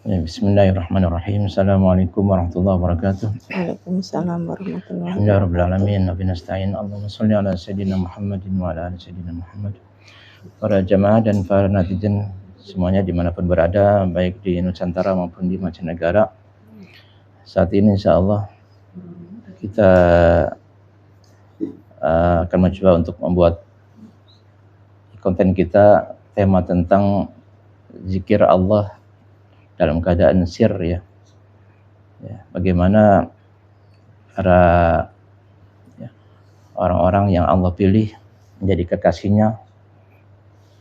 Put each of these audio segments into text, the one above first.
Ya, bismillahirrahmanirrahim. Assalamualaikum warahmatullahi wabarakatuh. Waalaikumsalam warahmatullahi Alhamdulillahirrahmanirrahim. Nabi nasta'in. Allahumma salli ala sayyidina Muhammadin wa ala ali sayyidina Muhammad. Para jamaah dan para netizen semuanya dimanapun berada, baik di Nusantara maupun di mancanegara. Saat ini insya Allah kita akan mencoba untuk membuat konten kita tema tentang zikir Allah dalam keadaan sir ya. Bagaimana para orang-orang yang Allah pilih menjadi kekasihnya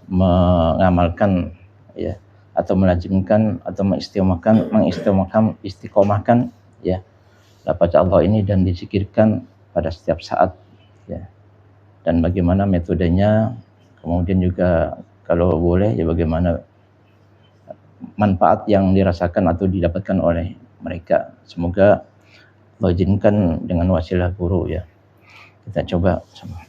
mengamalkan ya atau melazimkan atau mengistiqomahkan ya lafaz Allah ini dan dizikirkan pada setiap saat ya. Dan bagaimana metodenya, kemudian juga kalau boleh ya bagaimana manfaat yang dirasakan atau didapatkan oleh mereka. Semoga Allah izinkan dengan wasilah guru ya. Kita coba sama.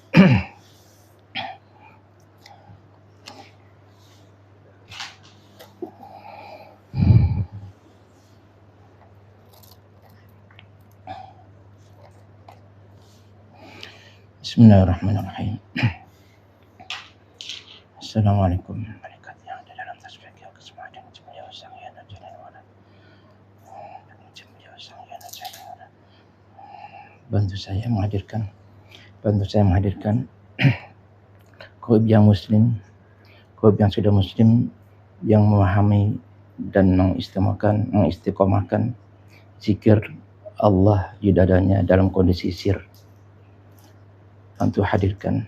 Bismillahirrahmanirrahim. Assalamualaikum malaikat yang ada dalam tasbih kesemuanya dan jemaah sang yang ada dalam wala. Bantu saya menghadirkan Qoib yang muslim, Qoib yang sudah muslim, yang memahami dan mengistiqomahkan zikir Allah di dadanya dalam kondisi sir. Bantu hadirkan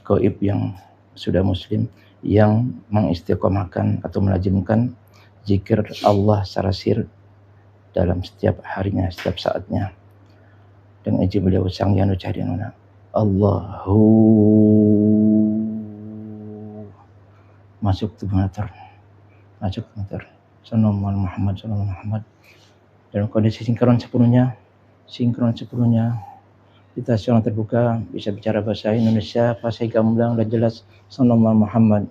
Qoib yang sudah muslim, yang mengistiqomahkan atau melazimkan zikir Allah secara sir dalam setiap harinya, setiap saatnya. Dan ijib beliau sang yang ucapkan Allahu masuk tubuh meter Sallallahu Muhammad dalam kondisi sinkron sepenuhnya kita seorang terbuka, bisa bicara bahasa Indonesia fasih gamblang dan jelas. Sallallahu Muhammad.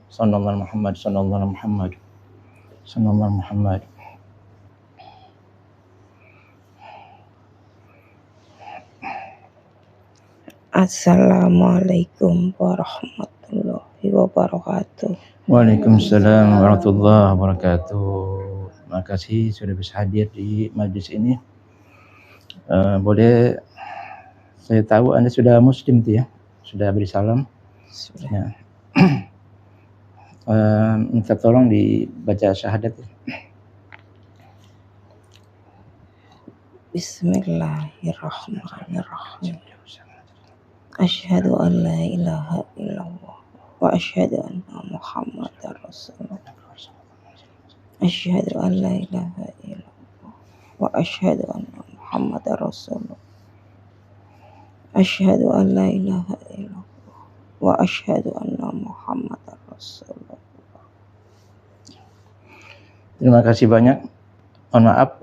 Assalamualaikum warahmatullahi wabarakatuh. Waalaikumsalam warahmatullahi wabarakatuh. Terima kasih sudah bisa hadir di majlis ini. Boleh saya tahu Anda sudah muslim tuh ya? Sudah beri salam? Sudah. Ya. Minta tolong dibaca syahadat. Bismillahirrahmanirrahim. Asyhadu an la ilaha illallah wa asyhadu anna Muhammadar Rasulullah. Asyhadu an la ilaha illallah wa asyhadu anna Muhammadar Rasulullah. Asyhadu an la ilaha illallah wa asyhadu anna Muhammadar Rasulullah. Terima kasih banyak. Mohon maaf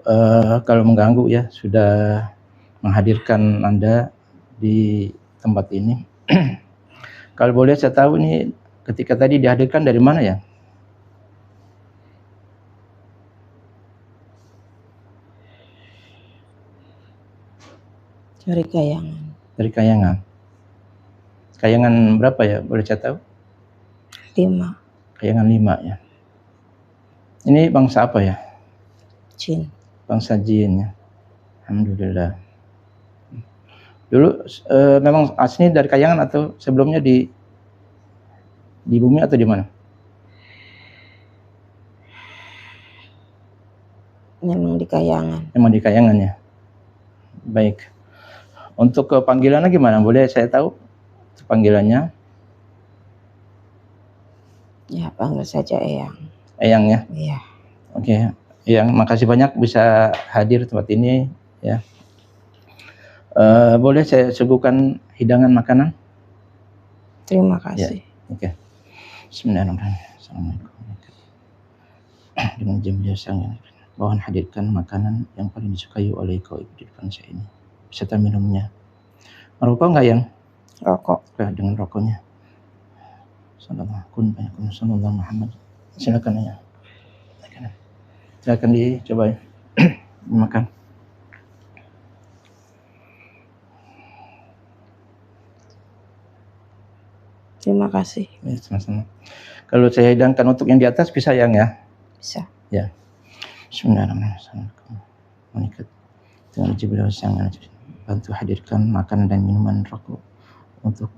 kalau mengganggu ya, sudah menghadirkan Anda di tempat ini. Kalau boleh saya tahu nih, ketika tadi dihadirkan dari mana ya? Dari Kayangan. Dari Kayangan. Kayangan berapa ya? Boleh saya tahu? 5. Kayangan 5 ya. Ini bangsa apa ya? Jin. Bangsa jin ya. Alhamdulillah. Dulu memang asli dari Kayangan atau sebelumnya di bumi atau di mana? Memang di Kayangan. Memang di Kayangan ya. Baik. Untuk panggilannya gimana? Boleh saya tahu panggilannya? Ya, panggil saja Eyang. Eyang ya? Iya. Oke. Eyang, makasih banyak bisa hadir tempat ini ya. Boleh saya suguhkan hidangan makanan? Terima kasih. Ya. Oke. Bismillahirrahmanirrahim. Assalamualaikum. Dengan jam sang yang mohon hadirkan makanan yang paling disukai oleh Qoib di depan saya ini beserta minumnya. Merokok nggak yang? Rokok. Dengan rokoknya. Sallallahu Muhammad. Silakan ya. Silakan dicoba makan. Terima kasih. Ya, sama-sama. Kalau saya hidangkan untuk yang di atas bisa yang ya? Bisa. Ya. Bismillahirrahmanirrahim. Mengikat dengan Jibril yang bantu hadirkan makanan dan minuman rokok untuk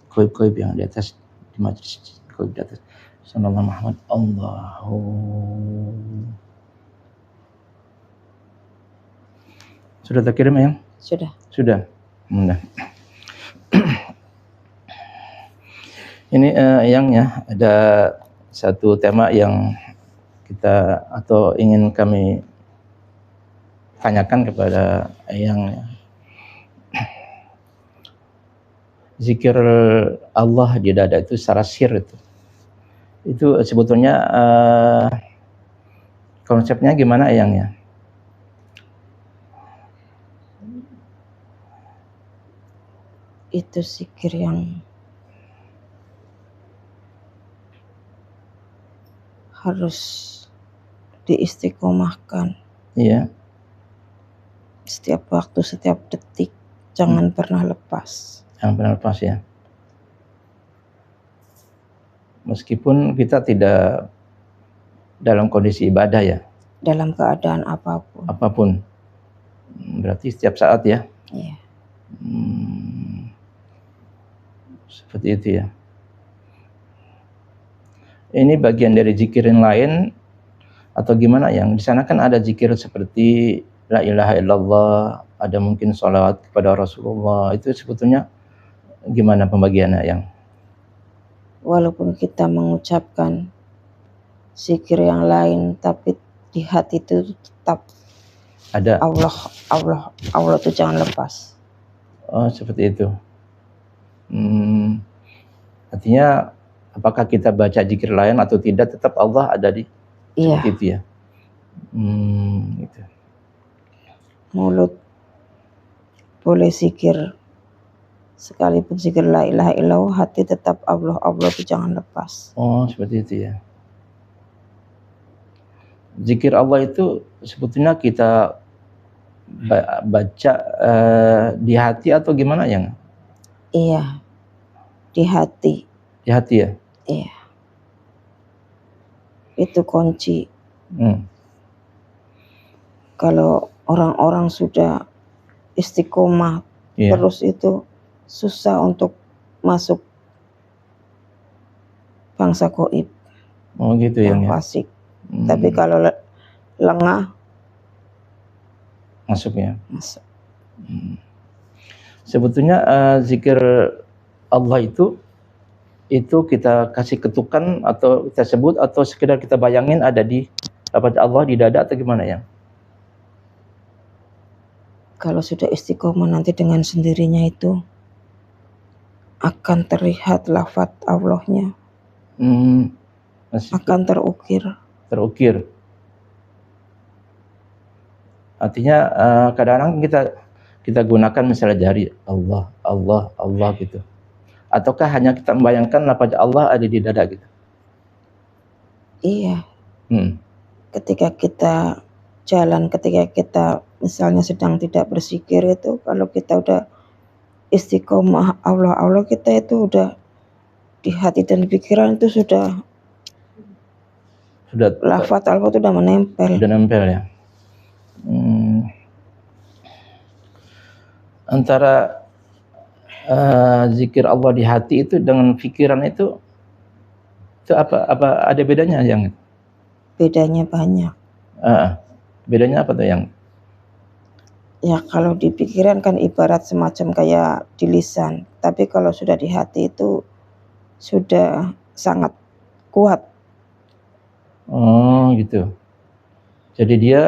koib-koib yang di atas, di majlis koib di atas. Sallallahu Muhammad Allahu. Sudah terkirim ya? Sudah. Sudah. Nah. Ini yang ya, ada satu tema yang kita atau ingin kami tanyakan kepada yang zikir Allah di dada itu secara sir itu sebetulnya konsepnya gimana yang ya? Itu zikir yang harus diistiqomahkan. Iya. Setiap waktu, setiap detik, jangan pernah lepas. Jangan pernah lepas ya. Meskipun kita tidak dalam kondisi ibadah ya. Dalam keadaan apapun. Apapun. Berarti setiap saat ya. Iya. Seperti itu ya. Ini bagian dari zikirin lain atau gimana yang di sana kan ada zikir seperti la ilaha illallah, ada mungkin sholawat kepada Rasulullah, itu sebetulnya gimana pembagiannya yang? Walaupun kita mengucapkan zikir yang lain, tapi di hati itu tetap Ada Allah itu jangan lepas. Oh seperti itu. Artinya apakah kita baca zikir lain atau tidak, tetap Allah ada di seperti itu ya. Gitu. Mulut boleh zikir, sekalipun zikir la ilaha illallah, hati tetap Allah itu jangan lepas. Oh seperti itu ya. Zikir Allah itu sebetulnya kita baca di hati atau gimana yang? Iya, di hati. Di hati ya? Iya. Itu kunci. Kalau orang-orang sudah istiqomah terus itu susah untuk masuk bangsa goib. Oh gitu yang fasik. Tapi kalau lengah masuk ya. Masuk. Sebetulnya zikir Allah itu kita kasih ketukan atau kita sebut atau sekedar kita bayangin ada di Allah di dada atau gimana ya? Kalau sudah istiqomah nanti dengan sendirinya itu akan terlihat lafaz Allahnya. Akan terukir. Artinya kadang-kadang kita gunakan misalnya jari Allah gitu. Ataukah hanya kita membayangkan lafaz Allah ada di dada gitu? Iya. Ketika kita jalan, ketika kita misalnya sedang tidak berzikir itu, kalau kita udah istiqomah Allah kita itu udah di hati dan pikiran itu sudah lafaz Allah itu udah menempel. Udah nempel ya. Antara zikir Allah di hati itu dengan pikiran itu apa ada bedanya yang? Bedanya banyak. Bedanya apa tuh yang? Ya kalau di pikiran kan ibarat semacam kayak di lisan, tapi kalau sudah di hati itu sudah sangat kuat. Oh gitu. Jadi dia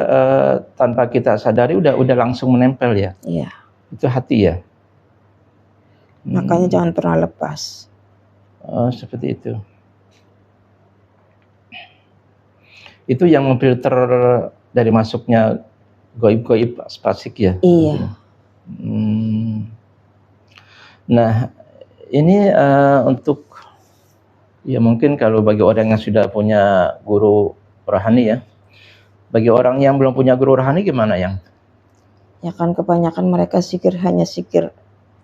tanpa kita sadari udah langsung menempel ya? Iya. Itu hati ya? Makanya jangan pernah lepas. Oh seperti itu. Itu yang memfilter dari masuknya goib-goib spasik ya? Iya. Nah ini untuk ya mungkin kalau bagi orang yang sudah punya guru rohani ya, Bagi orang yang belum punya guru rohani gimana yang? Ya kan kebanyakan mereka zikir hanya zikir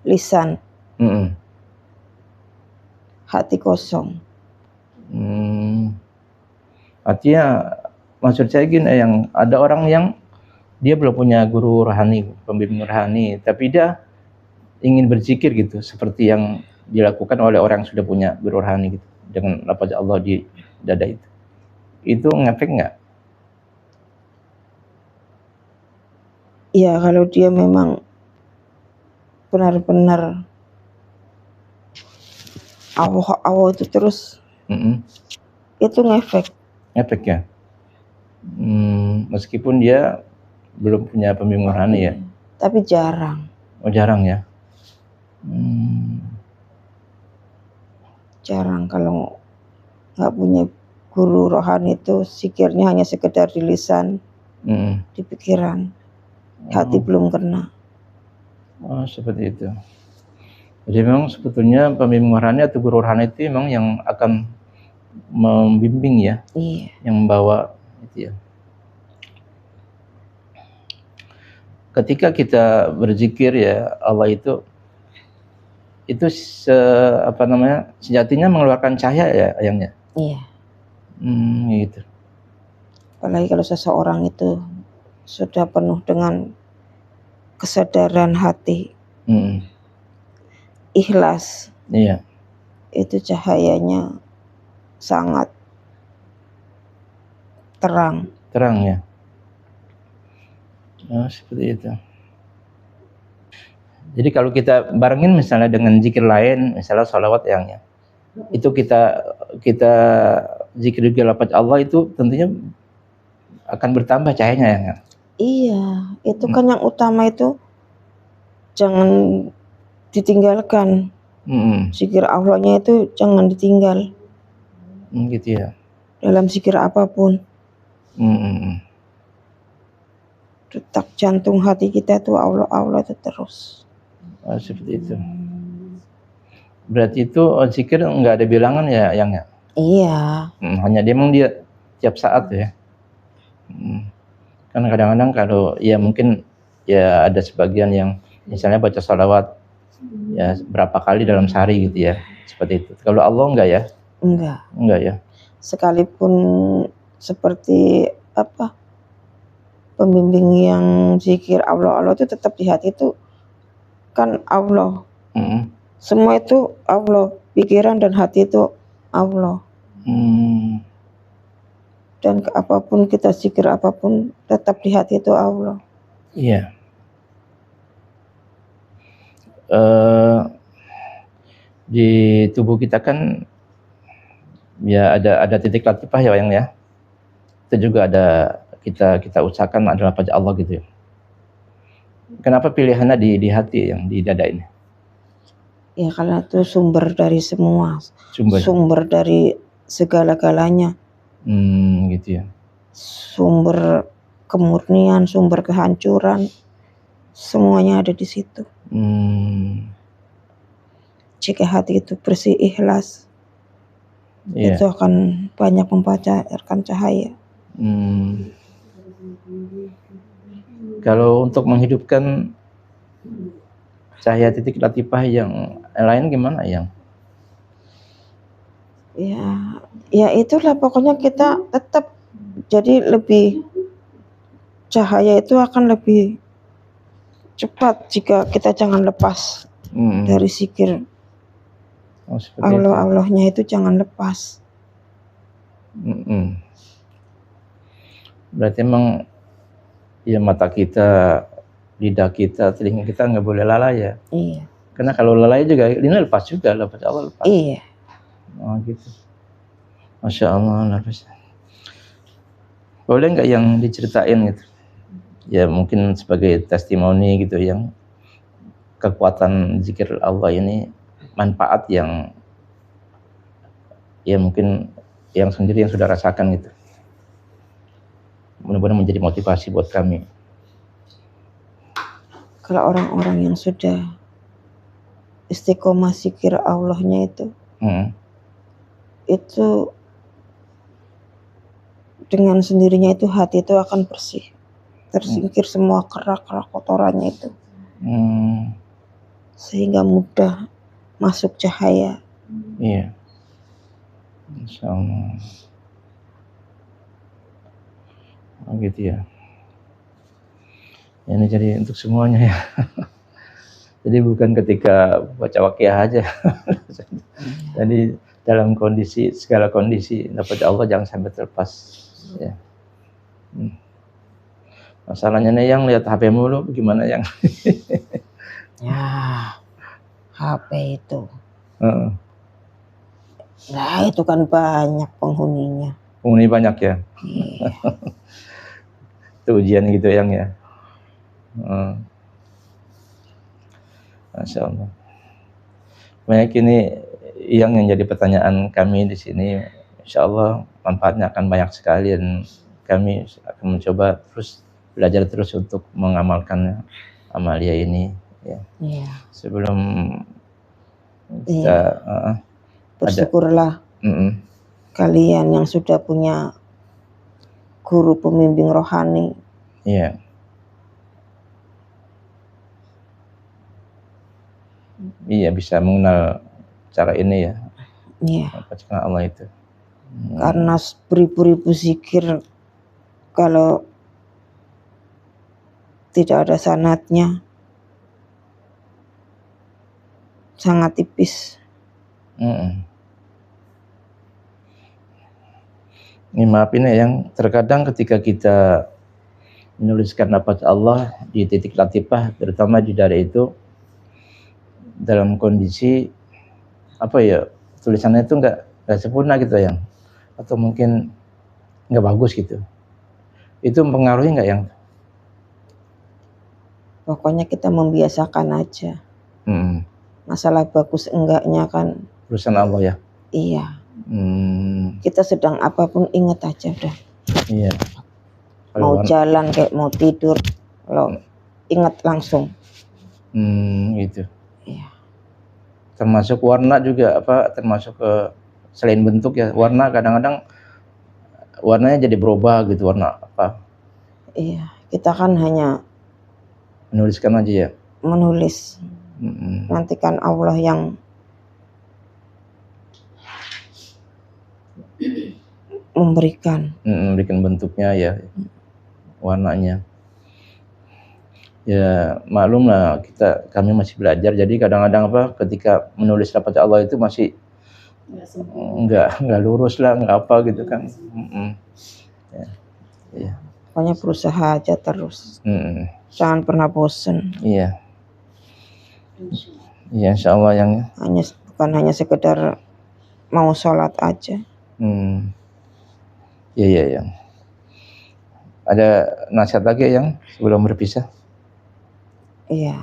lisan, hati kosong. Artinya maksud saya gini, yang ada orang yang dia belum punya guru rohani, pembimbing rohani, tapi dia ingin berzikir gitu, seperti yang dilakukan oleh orang yang sudah punya guru rohani gitu, dengan lafaz Allah di dada itu. Itu ngefek nggak? Ya kalau dia memang benar-benar Allah itu terus, itu ngefek. Ngefek ya. Meskipun dia belum punya pembimbing rohani ya. Tapi jarang. Oh jarang ya. Jarang kalau nggak punya guru rohani itu zikirnya hanya sekedar di lisan, di pikiran, hati belum kena. Oh seperti itu. Jadi memang sebetulnya pembimbing rohani atau guru rohani itu memang yang akan membimbing ya, yang membawa itu ya. Ketika kita berzikir ya, Allah itu sejatinya mengeluarkan cahaya ya ayangnya. Iya. Gitu. Apalagi kalau seseorang itu sudah penuh dengan kesadaran hati, ikhlas. Iya. Itu cahayanya sangat terang. Terang ya. Oh, seperti itu. Jadi kalau kita barengin misalnya dengan zikir lain, misalnya sholawat yang itu kita zikir juga lafaz Allah, itu tentunya akan bertambah cahayanya ya. Iya, itu kan yang utama itu jangan ditinggalkan. Zikir Allahnya itu jangan ditinggal. Gitu ya. Dalam zikir apapun. Detak jantung hati kita itu Allah itu terus. Oh, seperti itu. Berarti itu zikir nggak ada bilangan ya yang ya? Iya. Hanya dia tiap saat ya. Kan kadang-kadang kalau ya mungkin ya ada sebagian yang misalnya baca sholawat ya berapa kali dalam sehari gitu ya, seperti itu. Kalau Allah enggak ya? Enggak ya. Sekalipun seperti pembimbing yang zikir Allah itu tetap di hati itu kan Allah. Semua itu Allah, pikiran dan hati itu Allah. Dan apapun kita zikir apapun tetap di hati itu Allah. Iya. Di tubuh kita kan ya ada titik latifah ya yang ya. Itu juga ada kita usahakan adalah pada Allah gitu ya. Kenapa pilihannya di hati yang di dada ini? Ya karena itu sumber dari semua, sumber dari segala-galanya. Gitu ya. Sumber kemurnian, sumber kehancuran, semuanya ada di situ. Jika hati itu bersih ikhlas, itu akan banyak memancarkan cahaya. Kalau untuk menghidupkan cahaya titik latifah yang lain gimana yang? Ya itulah pokoknya kita tetap jadi lebih cahaya itu akan lebih cepat jika kita jangan lepas dari zikir. Allahnya itu jangan lepas. Berarti emang ya mata kita, lidah kita, telinga kita nggak boleh lalai ya. Iya. Karena kalau lalai juga ini lepas juga, lepas Allah lepas. Iya. Oh gitu. Masya Allah, lepas. Boleh nggak yang diceritain gitu? Ya mungkin sebagai testimoni gitu, yang kekuatan zikir Allah ini, manfaat yang ya mungkin yang sendiri yang sudah rasakan gitu. Mudah-mudahan menjadi motivasi buat kami. Kalau orang-orang yang sudah istiqomah zikir Allahnya itu dengan sendirinya itu hati itu akan bersih, tersingkir semua kerak-kerak kotorannya itu, sehingga mudah masuk cahaya. Iya. Insyaallah. Oh gitu ya. Ini jadi untuk semuanya ya. Jadi bukan ketika baca waqiah aja. Jadi dalam kondisi, segala kondisi dapat Allah jangan sampai terlepas ya. Masalahnya nih yang lihat HP mulu gimana yang? Ya, HP itu. Heeh. Nah, itu kan banyak penghuninya. Penghuni banyak ya. Iya. Itu ujian gitu yang ya. Masya Allah. Banyak ini yang jadi pertanyaan kami di sini. Insya Allah manfaatnya akan banyak sekali dan kami akan mencoba terus belajar terus untuk mengamalkan amalia ini. Ya. Iya. Sebelum kita bersyukurlah kalian yang sudah punya guru pembimbing rohani. Iya. Iya, bisa mengenal cara ini ya. Iya. Apa Allah itu. Karena beribu-ribu zikir kalau tidak ada sanadnya sangat tipis. Ini maaf ini yang terkadang ketika kita menuliskan lafaz Allah di titik latifah, terutama di daerah itu dalam kondisi apa ya, tulisannya itu nggak sempurna gitu yang, atau mungkin nggak bagus gitu. Itu mempengaruhi nggak yang? Pokoknya kita membiasakan aja. Masalah bagus enggaknya kan urusan Allah ya. Iya. Kita sedang apapun ingat aja udah. Iya. Mau jalan kayak mau tidur, kalau ingat langsung. Gitu. Iya. Termasuk warna juga apa? Termasuk selain bentuk ya, warna kadang-kadang warnanya jadi berubah gitu, warna apa? Iya. Kita kan hanya menuliskan aja ya. Menulis. Nanti kan Allah yang memberikan bentuknya ya, warnanya. Ya maklum lah, kami masih belajar, jadi kadang-kadang apa ketika menulis lafaz Allah itu masih nggak lurus lah, nggak apa gitu kan. Ya. Pokoknya berusaha aja terus. Jangan pernah bosan. Iya. Iya, insya Allah yang bukan hanya sekedar mau sholat aja. Iya yang. Ada nasihat lagi yang sebelum berpisah? Iya.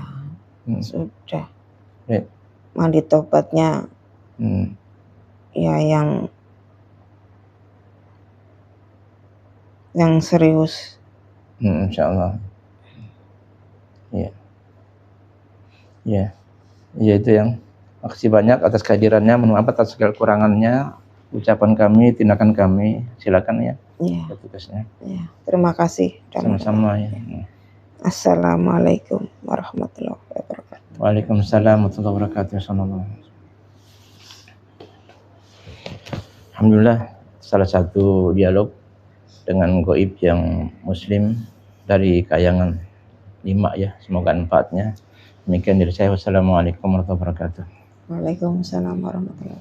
Sudah. Mandi tobatnya. Ya yang serius. Insya Allah. Iya. Iya. Iya itu yang. Makasih banyak atas kehadirannya, mohon maaf atas segala kekurangannya, ucapan kami, tindakan kami, silakan ya. Iya. Tugasnya. Iya. Terima kasih. Sama-sama ya. Assalamualaikum warahmatullahi wabarakatuh. Waalaikumsalam warahmatullahi wabarakatuh. Alhamdulillah, salah satu dialog dengan goib yang muslim dari kayangan 5 ya, semoga manfaatnya. Demikian dari saya, wassalamualaikum warahmatullahi wabarakatuh. Waalaikumsalam warahmatullahi wabarakatuh.